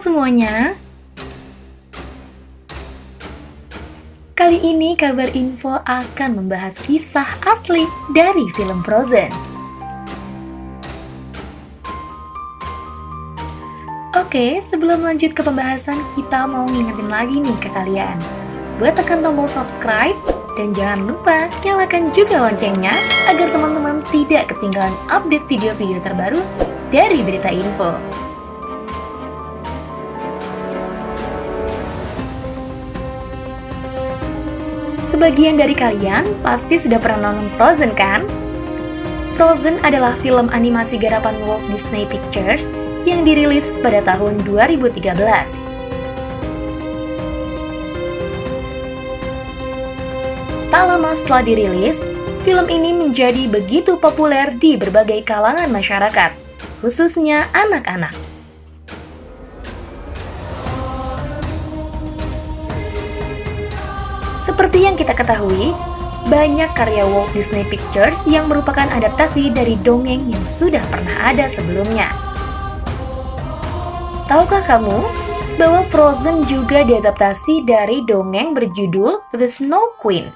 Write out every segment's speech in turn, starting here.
semuanya. Kali ini Kabar Info akan membahas kisah asli dari film Frozen. Oke, sebelum lanjut ke pembahasan, kita mau ngingetin lagi nih ke kalian buat tekan tombol subscribe dan jangan lupa nyalakan juga loncengnya agar teman-teman tidak ketinggalan update video-video terbaru dari Berita Info. Sebagian dari kalian pasti sudah pernah nonton Frozen kan? Frozen adalah film animasi garapan Walt Disney Pictures yang dirilis pada tahun 2013. Tak lama setelah dirilis, film ini menjadi begitu populer di berbagai kalangan masyarakat, khususnya anak-anak. Seperti yang kita ketahui, banyak karya Walt Disney Pictures yang merupakan adaptasi dari dongeng yang sudah pernah ada sebelumnya. Tahukah kamu bahwa Frozen juga diadaptasi dari dongeng berjudul The Snow Queen?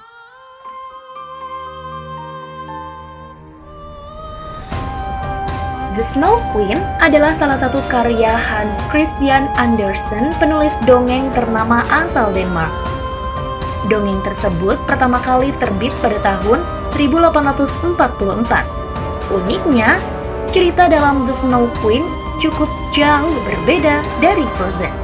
The Snow Queen adalah salah satu karya Hans Christian Andersen, penulis dongeng ternama asal Denmark. Dongeng tersebut pertama kali terbit pada tahun 1844. Uniknya, cerita dalam The Snow Queen cukup jauh berbeda dari Frozen.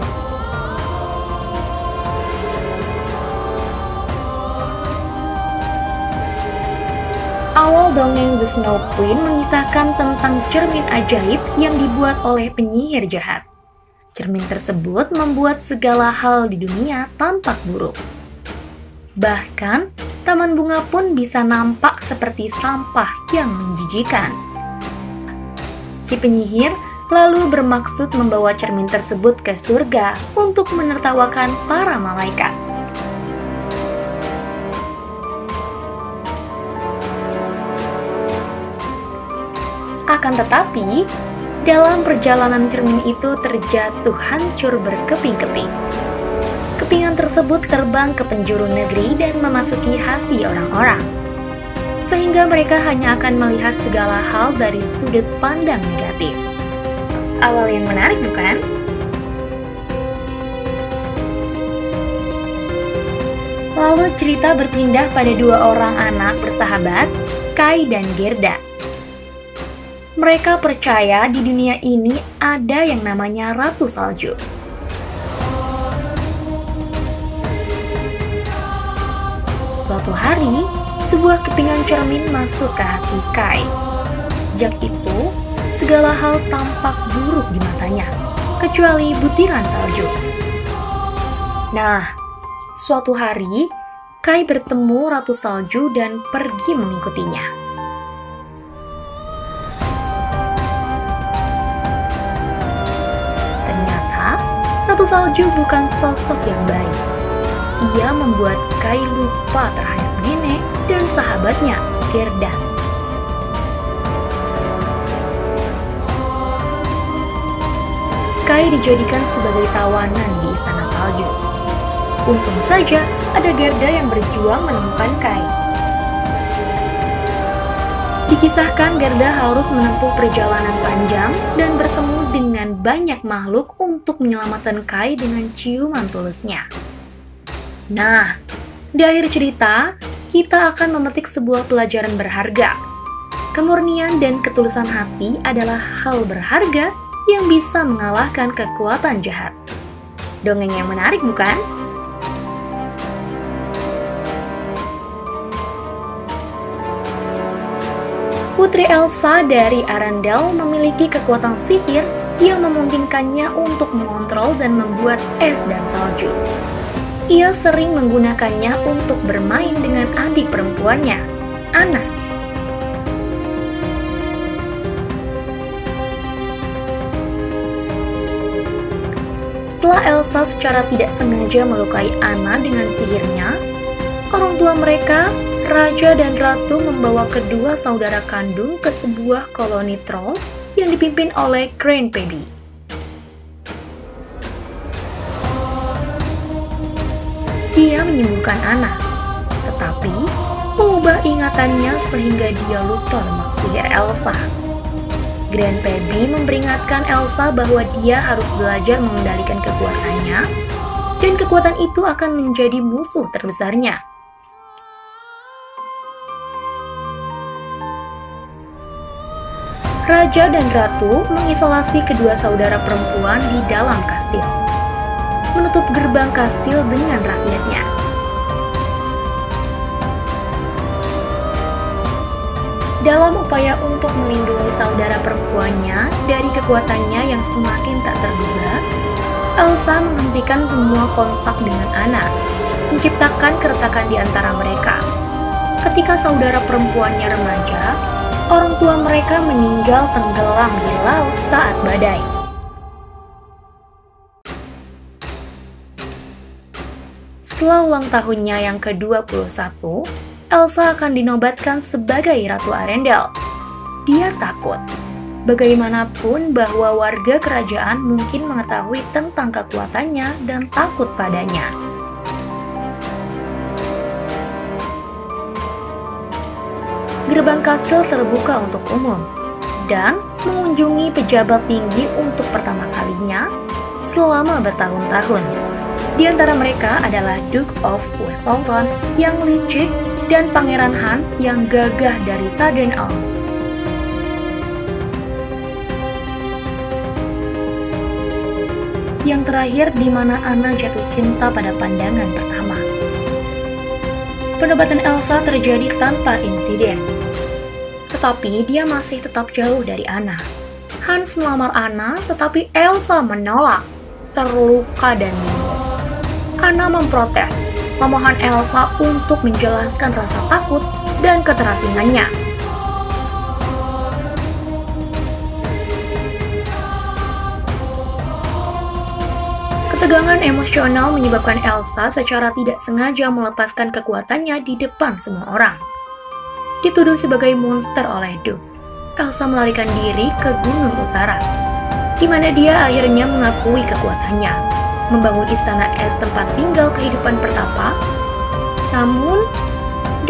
Awal dongeng The Snow Queen mengisahkan tentang cermin ajaib yang dibuat oleh penyihir jahat. Cermin tersebut membuat segala hal di dunia tampak buruk. Bahkan, taman bunga pun bisa nampak seperti sampah yang menjijikan. Si penyihir lalu bermaksud membawa cermin tersebut ke surga untuk menertawakan para malaikat. Akan tetapi, dalam perjalanan cermin itu terjatuh hancur berkeping-keping. Kepingan tersebut terbang ke penjuru negeri dan memasuki hati orang-orang, sehingga mereka hanya akan melihat segala hal dari sudut pandang negatif. Awal yang menarik, bukan? Lalu cerita berpindah pada dua orang anak bersahabat, Kai dan Gerda. Mereka percaya di dunia ini ada yang namanya Ratu Salju. Suatu hari, sebuah kepingan cermin masuk ke hati Kai. Sejak itu, segala hal tampak buruk di matanya, kecuali butiran salju. Nah, suatu hari, Kai bertemu Ratu Salju dan pergi mengikutinya. Ternyata, Ratu Salju bukan sosok yang baik. Ia membuat Kai lupa terhadap nenek dan sahabatnya, Gerda. Kai dijadikan sebagai tawanan di Istana Salju. Untung saja ada Gerda yang berjuang menemukan Kai. Dikisahkan Gerda harus menempuh perjalanan panjang dan bertemu dengan banyak makhluk untuk menyelamatkan Kai dengan ciuman tulusnya. Nah, di akhir cerita, kita akan memetik sebuah pelajaran berharga. Kemurnian dan ketulusan hati adalah hal berharga yang bisa mengalahkan kekuatan jahat. Dongeng yang menarik, bukan? Putri Elsa dari Arendelle memiliki kekuatan sihir yang memungkinkannya untuk mengontrol dan membuat es dan salju. Ia sering menggunakannya untuk bermain dengan adik perempuannya, Anna. Setelah Elsa secara tidak sengaja melukai Anna dengan sihirnya, orang tua mereka, Raja dan Ratu, membawa kedua saudara kandung ke sebuah koloni troll yang dipimpin oleh Grandpappy. Dia menyembuhkan Anna, tetapi mengubah ingatannya sehingga dia lupa lemak sihir Elsa. Grandpappy memperingatkan Elsa bahwa dia harus belajar mengendalikan kekuatannya, dan kekuatan itu akan menjadi musuh terbesarnya. Raja dan Ratu mengisolasi kedua saudara perempuan di dalam kastil, menutup gerbang kastil dengan rakyatnya. Dalam upaya untuk melindungi saudara perempuannya dari kekuatannya yang semakin tak terduga, Elsa menghentikan semua kontak dengan Anna, menciptakan keretakan di antara mereka. Ketika saudara perempuannya remaja, orang tua mereka meninggal tenggelam di laut saat badai. Setelah ulang tahunnya yang ke-21, Elsa akan dinobatkan sebagai Ratu Arendelle. Dia takut. Bagaimanapun bahwa warga kerajaan mungkin mengetahui tentang kekuatannya dan takut padanya. Gerbang kastil terbuka untuk umum dan mengunjungi pejabat tinggi untuk pertama kalinya selama bertahun-tahun. Di antara mereka adalah Duke of Weselton yang licik dan Pangeran Hans yang gagah dari Southern Isles. Yang terakhir di mana Anna jatuh cinta pada pandangan pertama. Penobatan Elsa terjadi tanpa insiden, tetapi dia masih tetap jauh dari Anna. Hans melamar Anna, tetapi Elsa menolak, terluka dan bingung. Anna memprotes, memohon Elsa untuk menjelaskan rasa takut dan keterasingannya. Ketegangan emosional menyebabkan Elsa secara tidak sengaja melepaskan kekuatannya di depan semua orang. Dituduh sebagai monster oleh Duke, Elsa melarikan diri ke Gunung Utara, di mana dia akhirnya mengakui kekuatannya, membangun istana es tempat tinggal kehidupan pertapa. Namun,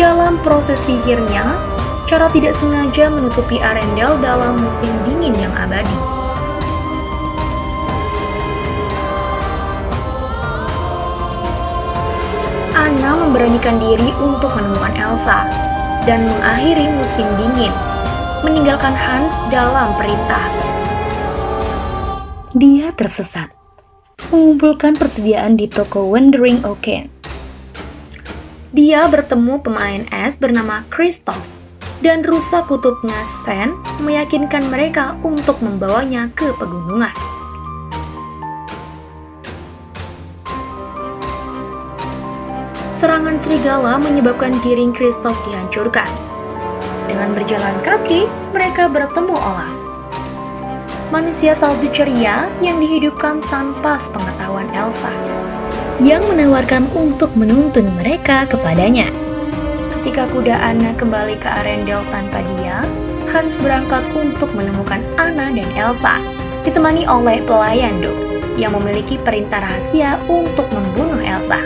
dalam proses sihirnya, secara tidak sengaja menutupi Arendelle dalam musim dingin yang abadi. Anna memberanikan diri untuk menemukan Elsa dan mengakhiri musim dingin, meninggalkan Hans dalam perintah. Dia tersesat, mengumpulkan persediaan di toko Wandering Oaken. Dia bertemu pemain es bernama Kristoff, dan rusa kutubnya Sven meyakinkan mereka untuk membawanya ke pegunungan. Serangan serigala menyebabkan giring Kristoff dihancurkan. Dengan berjalan kaki, mereka bertemu Olaf, manusia salju ceria yang dihidupkan tanpa sepengetahuan Elsa, yang menawarkan untuk menuntun mereka kepadanya. Ketika kuda Anna kembali ke Arendelle tanpa dia, Hans berangkat untuk menemukan Anna dan Elsa, ditemani oleh pelayan Duke yang memiliki perintah rahasia untuk membunuh Elsa.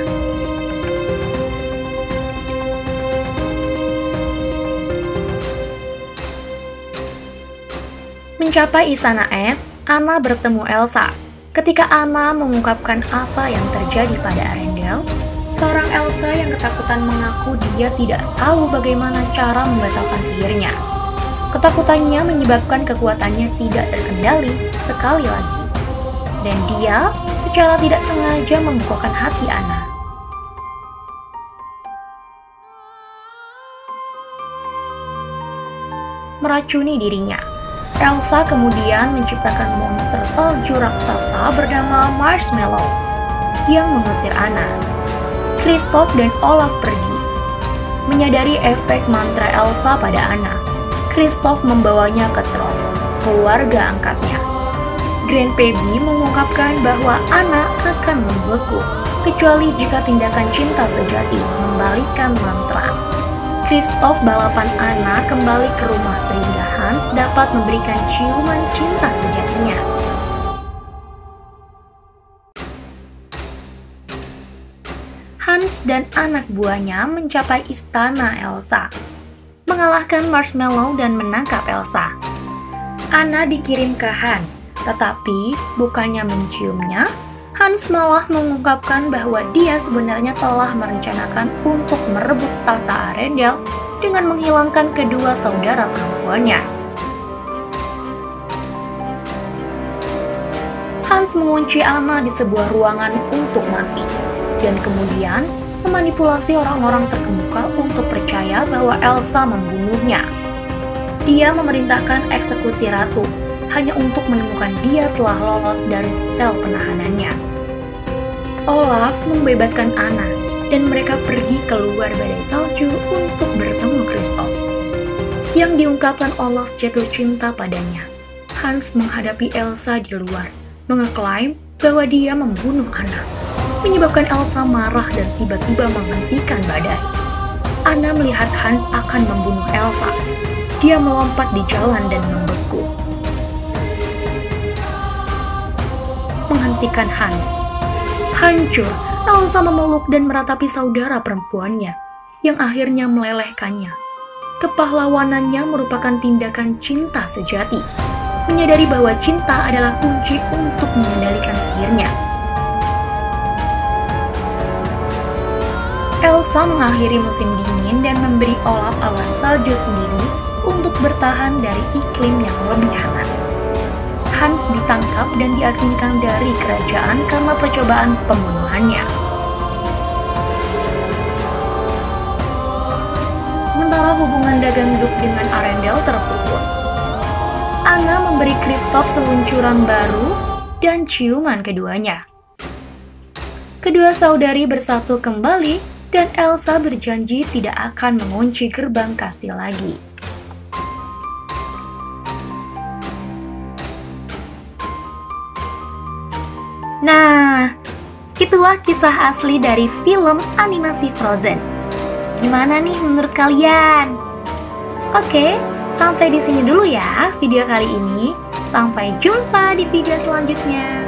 Mencapai istana es, Anna bertemu Elsa. Ketika Anna mengungkapkan apa yang terjadi pada Arendelle, seorang Elsa yang ketakutan mengaku dia tidak tahu bagaimana cara membatalkan sihirnya. Ketakutannya menyebabkan kekuatannya tidak terkendali sekali lagi, dan dia secara tidak sengaja membukakan hati Anna. Meracuni dirinya. Elsa kemudian menciptakan monster salju raksasa bernama Marshmallow yang mengusir Anna. Kristoff dan Olaf pergi. Menyadari efek mantra Elsa pada Anna, Kristoff membawanya ke Troll, keluarga angkatnya. Grandpappy mengungkapkan bahwa Anna akan membeku, kecuali jika tindakan cinta sejati membalikkan mantra. Kristoff balapan Anna kembali ke rumah sehingga Hans dapat memberikan ciuman cinta sejatinya. Hans Hans dan anak buahnya mencapai istana Elsa, mengalahkan Marshmallow dan menangkap Elsa. Anna dikirim ke Hans, tetapi bukannya menciumnya, Hans malah mengungkapkan bahwa dia sebenarnya telah merencanakan untuk merebut tahta Arendelle dengan menghilangkan kedua saudara perempuannya. Hans mengunci Anna di sebuah ruangan untuk mati, dan kemudian memanipulasi orang-orang terkemuka untuk percaya bahwa Elsa membunuhnya. Dia memerintahkan eksekusi ratu, hanya untuk menemukan dia telah lolos dari sel penahanannya. Olaf membebaskan Anna, dan mereka pergi keluar badai salju untuk bertemu Kristoff. Yang diungkapkan Olaf jatuh cinta padanya. Hans menghadapi Elsa di luar, mengeklaim bahwa dia membunuh Anna, menyebabkan Elsa marah dan tiba-tiba menghentikan badai. Anna melihat Hans akan membunuh Elsa. Dia melompat di jalan dan membeku, menghentikan Hans. Hancur, Elsa memeluk dan meratapi saudara perempuannya, yang akhirnya melelehkannya. Kepahlawanannya merupakan tindakan cinta sejati, menyadari bahwa cinta adalah kunci untuk mengendalikan sihirnya. Elsa mengakhiri musim dingin dan memberi Olaf awan salju sendiri untuk bertahan dari iklim yang lebih hangat. Hans ditangkap dan diasingkan dari kerajaan karena percobaan pembunuhannya. Sementara hubungan dagang Duk dengan Arendelle terputus, Anna memberi Kristoff seluncuran baru dan ciuman keduanya. Kedua saudari bersatu kembali dan Elsa berjanji tidak akan mengunci gerbang kastil lagi. Nah, itulah kisah asli dari film animasi Frozen. Gimana nih menurut kalian? Oke, sampai di sini dulu ya video kali ini. Sampai jumpa di video selanjutnya.